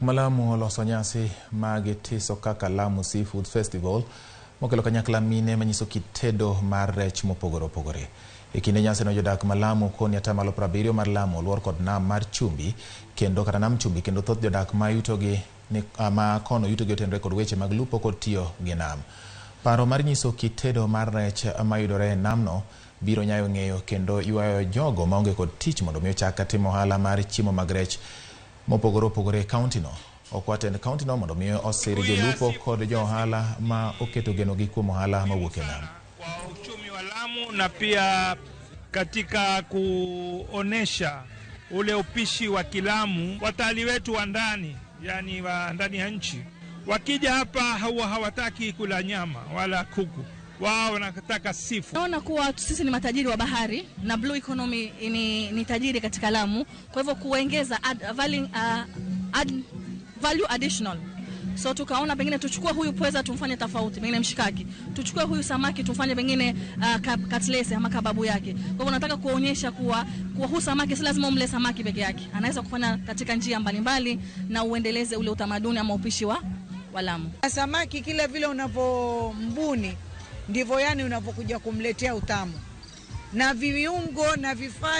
Malamu oloso nyasi mag tiso kaka Lamu Seafood Festival mokelo kanyakla mine manyiso kit tedo mar rech mopogore opogore. E kinde nyasi no jodak Malamu koni atamalo 70 mar Lamu luor kod nam mar chumbi kendo kata nam chumbi kendo thoth jodak ma yutogi ma kono yutogi otenre kod weche mag lupo kod tiyo gi nam. Paro mar nyiso kit tedo mar rech mayudore e namno biro nyayo ng'eyo kendo yuayo jogo maonge kod tich mondo mi ochak timo ohala mar chiemo mag rech mopogore opogore kaunti no. Okwatend kaunti no mondo mi osir jolupo kod jo ohala ma oketo genogi kuom ohala mawuok e nam. Kwa uchumi wa Lamu na pia katika kuonesha ule upishi wa Kilamu, watalii wetu wa ndani, yani wa ndani ya nchi, wakija hapa hawataki kula nyama wala kuku. Wao wanataka seafood. Naona kuwa sisi ni matajiri wa bahari na blue economy ni tajiri katika Lamu. Kwa hivyo kuongeza value additional. So tukaona pengine tuchukue huyu pweza tumfanye tofauti, pengine mshikaki. Tuchukue huyu samaki tumfanye pengine katlese ama kababu yake. Kwa hivyo nataka kuonyesha kuwa huyu samaki si lazima umle samaki peke yake. Anaweza kufanya katika njia mbalimbali na uendeleze ule utamaduni ama upishi wa Lamu. Samaki kila vile unavombuni ndivyo yani unavokuja kumletea utamu. Na viungo na vifaa